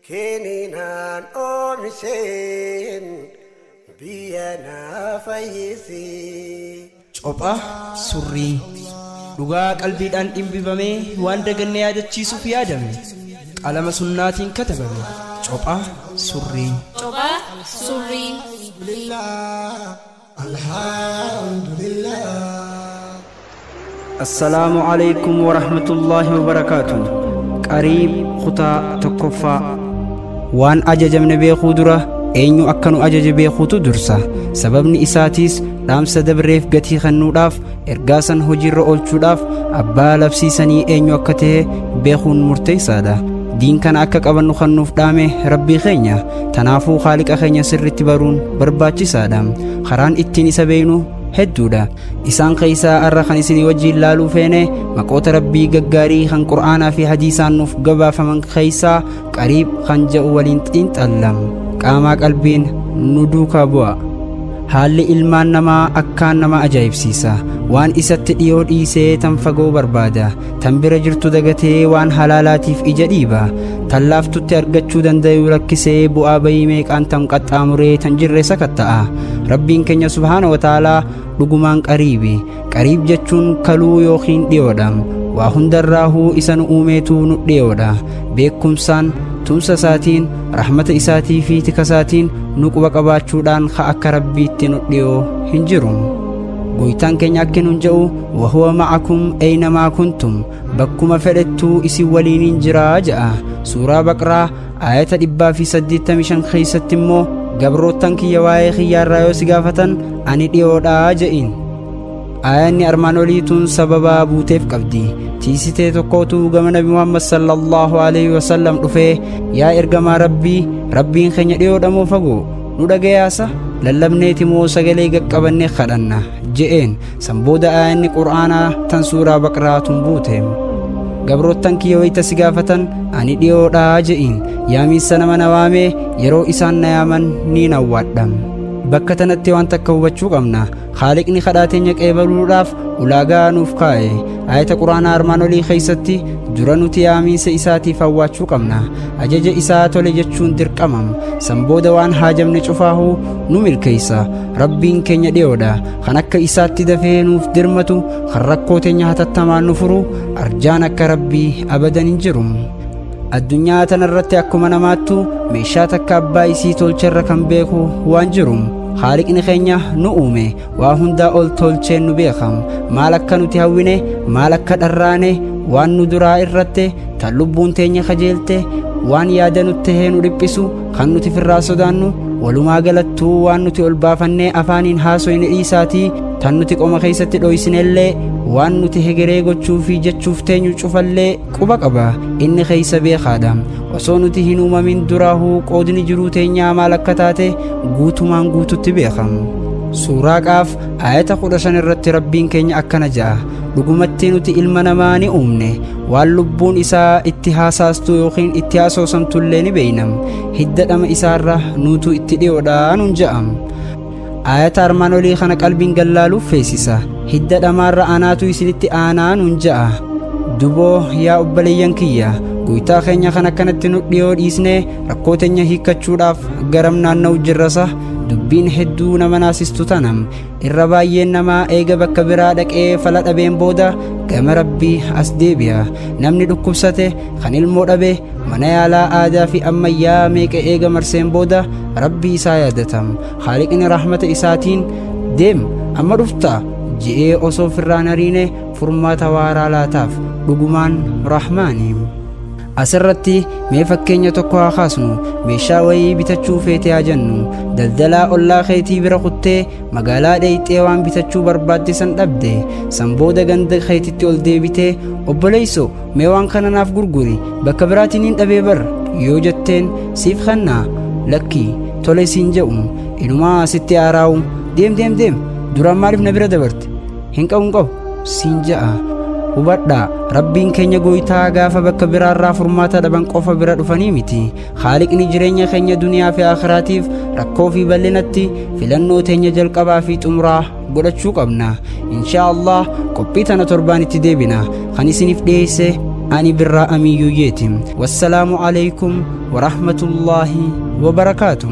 Keenan oomisheen biyya na fayyisee. Cophaa surrii dhugaa qalbiidhaan dhimbifamee waan dagannee yaadachiisuuf yaadame qalama sunnaatiin katabame. Cophaa surrii. Cophaa surrii. Alhamdulillah. Assalaamu alaykum wa rahmatullahi wa barakaatuh. Qariib kutaa tokkoffaa. Waan ajajamne beekuu dura eenyu akka nu ajaje beekuutu dursa. Sababni isaatiis dhaamsa dabreef gatii kennuudhaaf ergaa san hojiirra oolchuudhaaf abbaa labsiisanii eenyu akka ta'e beekuun murteessaadha. Diin kana akka qabannu kan nuuf dhaame rabbii keenya. Tanaafuu Haaliqa keenya sirriitti baruun barbaachisaadha. Karaan ittiin isa beeknu hedduudha. Isaan keessaa arra kan isinii wajjin laaluu feene maqoota rabbii gaggaarii kan qur'aanaa fi hadiisaan nuuf gabaafaman keessaa qariib kan jedhu waliin xiinxallam. Qaamaa qalbiin nu duukaa bu'a. Haalli ilmaan namaa akkaan nama ajaa'ibsiisa. Waan isatti dhiyoo dhiisee tan fagoo barbaada. Tan bira jirtu dagatee waan halaalaatiif ija dhiiba. Tan laaftutti argachuu danda'u rakkisee bu'aa bayii meeqaan tan qaxxaamuree tan jirre sakatta'a. Rabbiin keenya subhaana wa ta'aalaa dhugumaan qariibi. Qariib jechuun kaluu yookiin dhiyoodha. Waa hundarraahuu isa nu uumeetu nu dhiyoodha. Beekumsaan tumsa isaatiin rahmata isaatii fi tika isaatiin nu quba qabaachuudhaan akka rabbiitti nu dhiyoo hin jiru. Goytaan keenya akka nun jedhu wahuwa ma'akum aynamaa kuntum bakkuma fedhettuu isin waliin jiraa ja'a. Suuraa Baqraa ayata 185 keessatti immoo gabroottan kiyya waa'ee kiyyaarraa yoo si gaafatan ani dhiyoodhaa je'in. Ayanni armaan oliituun sababa buuteef qabdi. Tiisitee tokkootu gama Nabi Muhammad sallallahu alaihi wasallam dhufee yaa ergamaa rabbii rabbiin keenya dhiyoodha moo fagoo nu dhagayaasa lallabneeti moo sagalee gaqqabannee kadhanna je'een. San booda ayanni qur'aanaa tan suuraa Baqraatun buute. Gabroottan kiyya wayita si gaafatan ani dhiyoodhaa je'in. Yaamiinsa nama na waamee yeroo isaan na yaaman ni nawwaadha. Bakka tanatti waan takka hubachuu qabna. Haaliqni kadhaa teenya qeebaluudhaaf ulaagaa nuuf kaa'e. Ayata quraanaa armaan olii keessatti dura nuti yaamiinsa isaatiif hawwaachuu qabna. Ajaja isaa tole jechuun dirqamam. San booda waan haajamne cufaahuu nu milkeessa. Rabbiin keenya dhiyoodha. Kan akka isaatti dafee nuuf dirmatu kan rakkoo teenya hatattamaan nu furu arjaan akka rabbii abadan hin jiru. Addunyaa tanarratti akkuma namaattu meeshaa takka abbaa isii tolcherra kan beeku waan jiru. Haaliqni keenya nu uume waa hundaa ol tolcheen nu beekam. Maal akka nuti hawwine maal akka dharraane waan nu duraa irratti tan lubbuun teenya kajeelte waan yaada nutti tahee nu dhiphisu kan nuti firraa sodaannu walumaa galattuu waan nuti ol baafannee afaaniin haasoyne dhiisaatii tan nuti qoma keessatti dhoysinellee waan nuti hegeree gochuu fi jechuuf teenyu cufallee quba qaba. Inni keessa beekaadha. Osoo nuti hin uumamin duraahuu qoodni jiruu teenyaa maal akka taate guutumaan guututti beekam. Suuraa Qaaf ayata 15 irratti rabbiin keenya akkana ja'a. Dhugumatti nuti ilma namaa ni uumne waan lubbuun isaa itti haasaastu yookiin itti haasoosamtullee ni beeynam. Hidda dhama isaarra nuutu itti dhiyoodhaa nun ja'am. Ayata armaan olii kana qalbiin gallaaluuf feesisa. Hidda dhamaarra anaatu isinitti aanaa nun ja'a. Duboo yaa obboleeyyan kiyya goytaa keenya kan akkanatti nu dhiyoo dhiisnee rakkoo teenya hiikkachuudhaaf garam naanna'u jirrasa. Dubbiin hedduu nama naasistu tanam. Irra baay'een namaa eega bakka biraa dhaqee fala dhabeen booda gama rabbii as deebi'a. Namni dhukkubsate kan ilmoo dhabe mana yaalaa aadaa fi ammayyaa meeqa eega marseen booda rabbii isaa yaadatam. Haaliqni rahmata isaatiin deem amma dhufta je'ee osoo firraan hariine furmaata waaraa laataaf dhugumaan rahmaani. Asirratti mee fakkeenya tokko haa kaasnu. Meeshaa wayii bitachuu feete haa jennu. Daldalaa ollaa keetii bira kuttee magaalaa dheeyxee waan bitachuu barbaadde san dhabde. San booda ganda keetitti ol deebitee obboleeyso mee waan kana naaf gurguri bakka biraatiin hin dhabee bar yoo jetteen siif kannaa lakki tole siin jedhu inumaa sitti aaraa'u deem duraan maaliif na bira dabarte hin qabu siin ja'a. Hubadhaa rabbiin keenya goytaa gaafa bakka biraarraa furmaata dhaban qofa bira dhufanii miti. Haaliqni jireenya keenya duniyaa fi aakhiraatiif rakkoo fi bal'inatti filannoo teenya jalqabaa fi xumuraa godhachuu qabna. Inshaa Allah qophii tana torbaan itti deebina. Kan isiniif dhiyeesse أني برا أمي ييتم والسلام عليكم ورحمة الله وبركاته.